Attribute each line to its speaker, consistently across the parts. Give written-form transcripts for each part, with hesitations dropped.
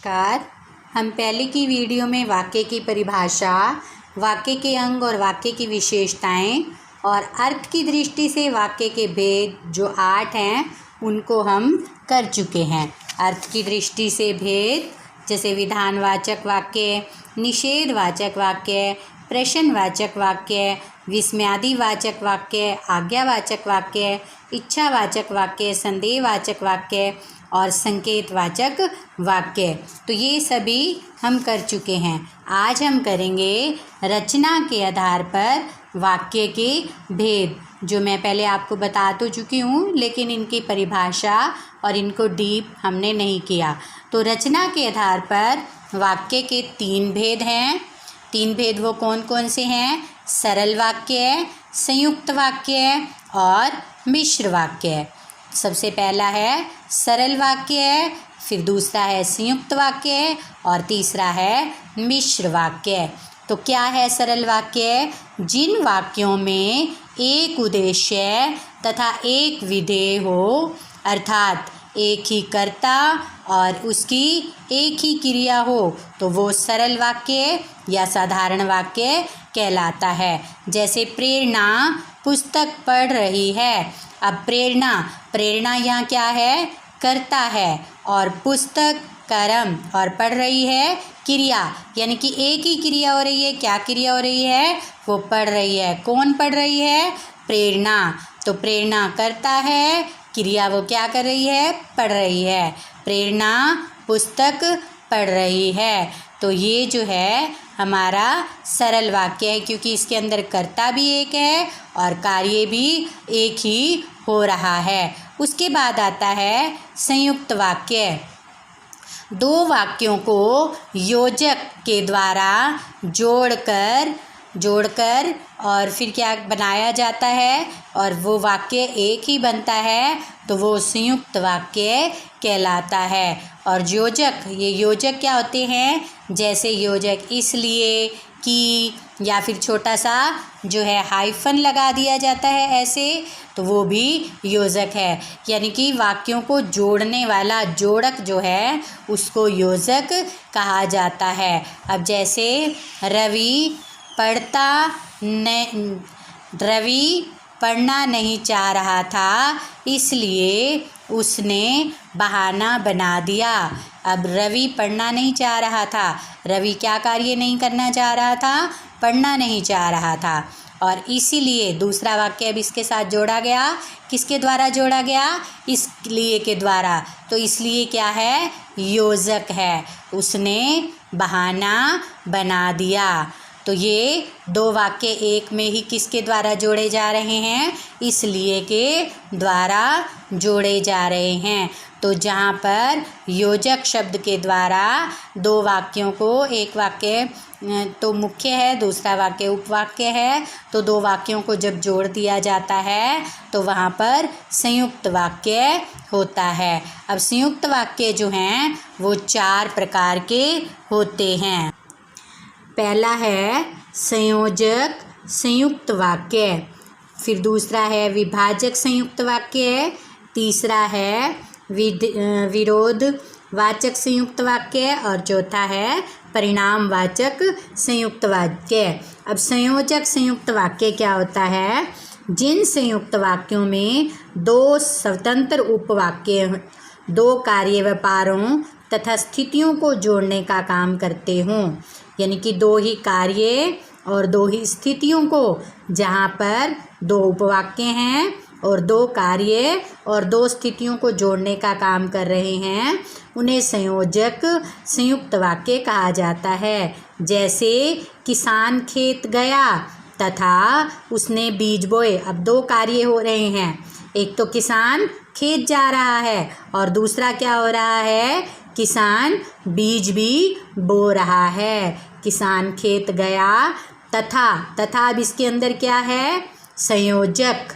Speaker 1: नमस्कार। हम पहले की वीडियो में वाक्य की परिभाषा, वाक्य के अंग और वाक्य की विशेषताएं और अर्थ की दृष्टि से वाक्य के भेद जो 8 हैं उनको हम कर चुके हैं। अर्थ की दृष्टि से भेद जैसे विधानवाचक वाक्य, निषेधवाचक वाक्य, प्रश्नवाचक वाक्य, विस्मयादिवाचक वाक्य, आज्ञावाचक वाक्य, इच्छावाचक वाक्य, संदेहवाचक वाक्य और संकेतवाचक वाक्य। तो ये सभी हम कर चुके हैं। आज हम करेंगे रचना के आधार पर वाक्य के भेद, जो मैं पहले आपको बता तो चुकी हूँ, लेकिन इनकी परिभाषा और इनको डीप हमने नहीं किया। तो रचना के आधार पर वाक्य के 3 भेद हैं। 3 भेद वो कौन कौन से हैं? सरल वाक्य, संयुक्त वाक्य और मिश्र वाक्य। सबसे पहला है सरल वाक्य, फिर दूसरा है संयुक्त वाक्य और तीसरा है मिश्र वाक्य। तो क्या है सरल वाक्य? जिन वाक्यों में एक उद्देश्य तथा एक विधेय हो, अर्थात एक ही कर्ता और उसकी एक ही क्रिया हो, तो वो सरल वाक्य या साधारण वाक्य कहलाता है। जैसे प्रेरणा पुस्तक पढ़ रही है। अब प्रेरणा यहाँ क्या है? कर्ता है, और पुस्तक कर्म और पढ़ रही है क्रिया, यानी कि एक ही क्रिया हो रही है। क्या क्रिया हो रही है? वो पढ़ रही है। कौन पढ़ रही है? प्रेरणा। तो प्रेरणा करता है, क्रिया वो क्या कर रही है? पढ़ रही है। प्रेरणा पुस्तक पढ़ रही है। तो ये जो है हमारा सरल वाक्य है, क्योंकि इसके अंदर कर्ता भी एक है और कार्य भी एक ही हो रहा है। उसके बाद आता है संयुक्त वाक्य। 2 वाक्यों को योजक के द्वारा जोड़कर और फिर क्या बनाया जाता है और वो वाक्य एक ही बनता है, तो वो संयुक्त वाक्य कहलाता है। और ये योजक क्या होते हैं? जैसे योजक इसलिए कि, या फिर छोटा सा जो है हाइफन लगा दिया जाता है ऐसे, तो वो भी योजक है। यानी कि वाक्यों को जोड़ने वाला जोड़क जो है उसको योजक कहा जाता है। अब जैसे रवि पढ़ना नहीं चाह रहा था, इसलिए उसने बहाना बना दिया। अब रवि पढ़ना नहीं चाह रहा था। रवि क्या कार्य नहीं करना चाह रहा था? पढ़ना नहीं चाह रहा था, और इसीलिए दूसरा वाक्य अब इसके साथ जोड़ा गया। किसके द्वारा जोड़ा गया? इसलिए के द्वारा। तो इसलिए क्या है? योजक है। उसने बहाना बना दिया। तो ये 2 वाक्य एक में ही किसके द्वारा जोड़े जा रहे हैं? इसलिए के द्वारा जोड़े जा रहे हैं। तो जहाँ पर योजक शब्द के द्वारा 2 वाक्यों को, एक वाक्य तो मुख्य है, दूसरा वाक्य उपवाक्य है, तो 2 वाक्यों को जब जोड़ दिया जाता है तो वहाँ पर संयुक्त वाक्य होता है। अब संयुक्त वाक्य जो हैं वो 4 प्रकार के होते हैं। पहला है संयोजक संयुक्त वाक्य, फिर दूसरा है विभाजक संयुक्त वाक्य, तीसरा है विरोधवाचक संयुक्त वाक्य और चौथा है परिणामवाचक संयुक्त वाक्य। अब संयोजक संयुक्त वाक्य क्या होता है? जिन संयुक्त वाक्यों में 2 स्वतंत्र उपवाक्य 2 कार्य व्यापारों तथा स्थितियों को जोड़ने का काम करते हों, यानी कि 2 ही कार्य और 2 ही स्थितियों को, जहाँ पर 2 उपवाक्य हैं और 2 कार्य और 2 स्थितियों को जोड़ने का काम कर रहे हैं, उन्हें संयोजक संयुक्त वाक्य कहा जाता है। जैसे किसान खेत गया तथा उसने बीज बोए। अब 2 कार्य हो रहे हैं, एक तो किसान खेत जा रहा है और दूसरा क्या हो रहा है? किसान बीज भी बो रहा है। किसान खेत गया तथा अब इसके अंदर क्या है? संयोजक,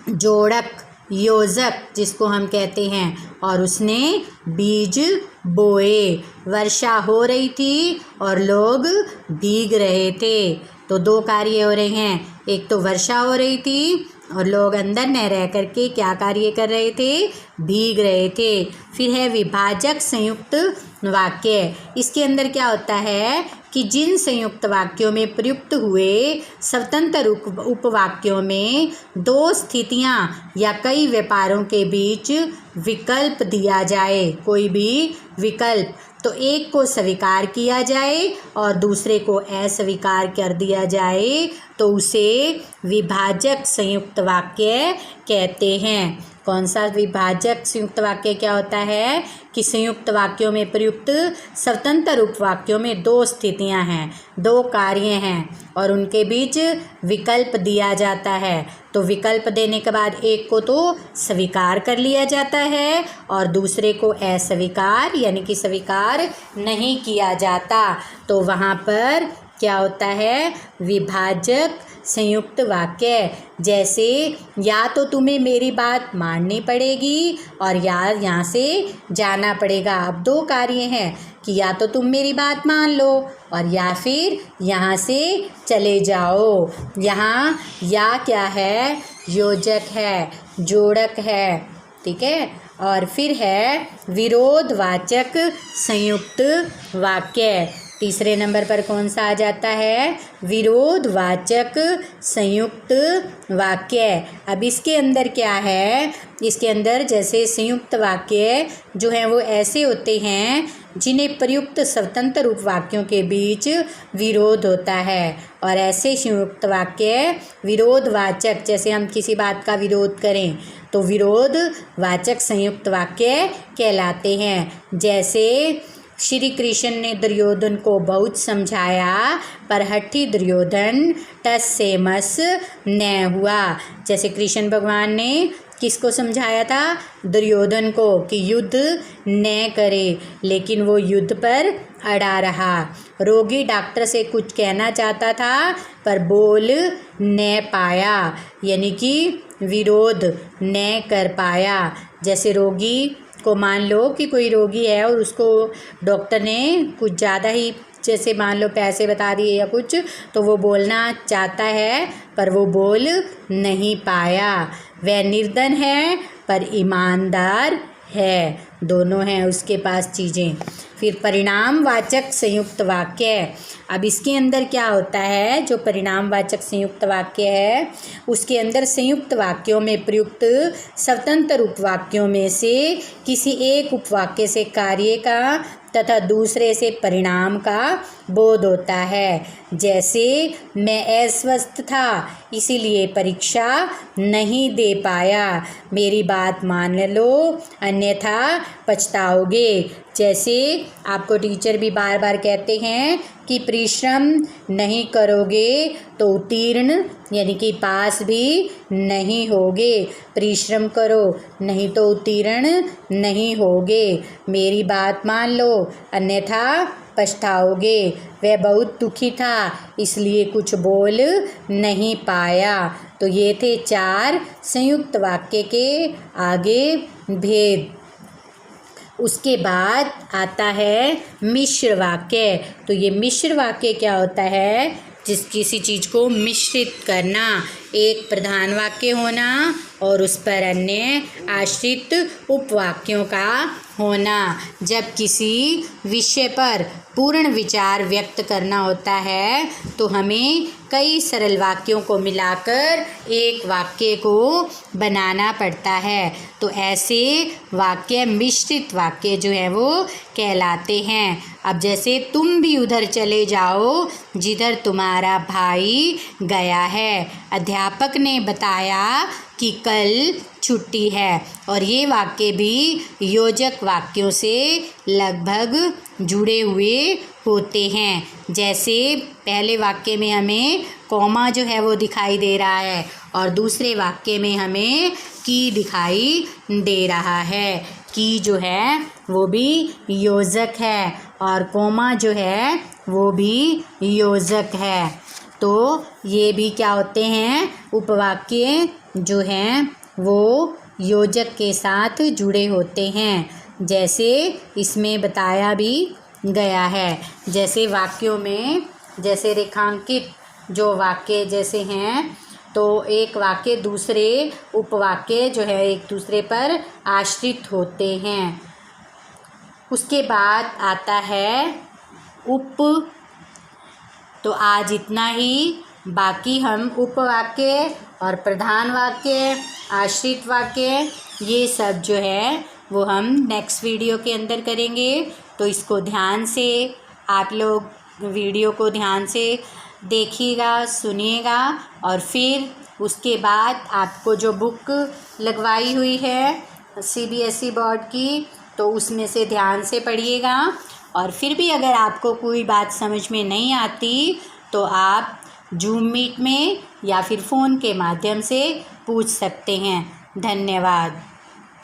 Speaker 1: जोड़क, योजक जिसको हम कहते हैं, और उसने बीज बोए। वर्षा हो रही थी और लोग भीग रहे थे। तो 2 कार्य हो रहे हैं, एक तो वर्षा हो रही थी और लोग अंदर न रह करके क्या कार्य कर रहे थे, भीग रहे थे। फिर है विभाजक संयुक्त वाक्य। इसके अंदर क्या होता है कि जिन संयुक्त वाक्यों में प्रयुक्त हुए स्वतंत्र उपवाक्यों में दो स्थितियां या कई व्यापारों के बीच विकल्प दिया जाए, कोई भी विकल्प, तो एक को स्वीकार किया जाए और दूसरे को अस्वीकार कर दिया जाए, तो उसे विभाजक संयुक्त वाक्य कहते हैं। कौन सा विभाजक संयुक्त वाक्य क्या होता है कि संयुक्त वाक्यों में प्रयुक्त स्वतंत्र उपवाक्यों में दो स्थितियां हैं, दो कार्य हैं और उनके बीच विकल्प दिया जाता है। तो विकल्प देने के बाद एक को तो स्वीकार कर लिया जाता है और दूसरे को अस्वीकार यानी कि स्वीकार नहीं किया जाता, तो वहाँ पर क्या होता है, विभाजक संयुक्त वाक्य। जैसे या तो तुम्हें मेरी बात माननी पड़ेगी और या यहाँ से जाना पड़ेगा। अब दो कार्य हैं कि या तो तुम मेरी बात मान लो और या फिर यहाँ से चले जाओ। यहाँ या क्या है, योजक है, जोड़क है, ठीक है। और फिर है विरोधवाचक संयुक्त वाक्य। तीसरे नंबर पर कौन सा आ जाता है, विरोधवाचक संयुक्त वाक्य। अब इसके अंदर क्या है, इसके अंदर जैसे संयुक्त वाक्य जो हैं वो ऐसे होते हैं जिन्हें प्रयुक्त स्वतंत्र उपवाक्यों के बीच विरोध होता है, और ऐसे संयुक्त वाक्य विरोधवाचक, जैसे हम किसी बात का विरोध करें तो विरोधवाचक संयुक्त वाक्य कहलाते हैं। जैसे श्री कृष्ण ने दुर्योधन को बहुत समझाया पर हठी दुर्योधन टस से मस न हुआ। जैसे कृष्ण भगवान ने किसको समझाया था, दुर्योधन को, कि युद्ध न करे, लेकिन वो युद्ध पर अड़ा रहा। रोगी डॉक्टर से कुछ कहना चाहता था पर बोल न पाया, यानी कि विरोध न कर पाया। जैसे रोगी को मान लो कि कोई रोगी है और उसको डॉक्टर ने कुछ ज़्यादा ही, जैसे मान लो पैसे बता दिए या कुछ, तो वो बोलना चाहता है पर वो बोल नहीं पाया। वह निर्धन है पर ईमानदार है, दोनों हैं उसके पास चीज़ें। फिर परिणामवाचक संयुक्त वाक्य। अब इसके अंदर क्या होता है, जो परिणामवाचक संयुक्त वाक्य है उसके अंदर संयुक्त वाक्यों में प्रयुक्त स्वतंत्र उपवाक्यों में से किसी एक उपवाक्य से कार्य का तथा दूसरे से परिणाम का बोध होता है। जैसे मैं अस्वस्थ था इसीलिए परीक्षा नहीं दे पाया, मेरी बात मान लो अन्यथा पछताओगे। जैसे आपको टीचर भी बार बार कहते हैं कि परिश्रम नहीं करोगे तो उत्तीर्ण यानी कि पास भी नहीं होगे, परिश्रम करो नहीं तो उत्तीर्ण नहीं होगे, मेरी बात मान लो अन्यथा पछताओगे। वह बहुत दुखी था इसलिए कुछ बोल नहीं पाया। तो ये थे 4 संयुक्त वाक्य के आगे भेद। उसके बाद आता है मिश्र वाक्य। तो ये मिश्र वाक्य क्या होता है, जिस किसी चीज़ को मिश्रित करना, एक प्रधान वाक्य होना और उस पर अन्य आश्रित उपवाक्यों का होना। जब किसी विषय पर पूर्ण विचार व्यक्त करना होता है तो हमें कई सरल वाक्यों को मिलाकर एक वाक्य को बनाना पड़ता है। तो ऐसे वाक्य मिश्रित वाक्य जो है वो कहलाते हैं। अब जैसे तुम भी उधर चले जाओ जिधर तुम्हारा भाई गया है, अध्यापक ने बताया कि कल छुट्टी है। और ये वाक्य भी योजक वाक्यों से लगभग जुड़े हुए होते हैं। जैसे पहले वाक्य में हमें कॉमा जो है वो दिखाई दे रहा है और दूसरे वाक्य में हमें की दिखाई दे रहा है। की जो है वो भी योजक है और कॉमा जो है वो भी योजक है। तो ये भी क्या होते हैं, उपवाक्य जो हैं वो योजक के साथ जुड़े होते हैं, जैसे इसमें बताया भी गया है। जैसे वाक्यों में जैसे रेखांकित जो वाक्य जैसे हैं तो एक वाक्य दूसरे उपवाक्य जो है एक दूसरे पर आश्रित होते हैं। उसके बाद आता है उप। तो आज इतना ही। बाकी हम उपवाक्य और प्रधान वाक्य, आश्रित वाक्य, ये सब जो है वो हम नेक्स्ट वीडियो के अंदर करेंगे। तो इसको ध्यान से आप लोग वीडियो को ध्यान से देखिएगा, सुनिएगा, और फिर उसके बाद आपको जो बुक लगवाई हुई है CBSE बोर्ड की, तो उसमें से ध्यान से पढ़िएगा। और फिर भी अगर आपको कोई बात समझ में नहीं आती तो आप जूम मीट में या फिर फ़ोन के माध्यम से पूछ सकते हैं। धन्यवाद।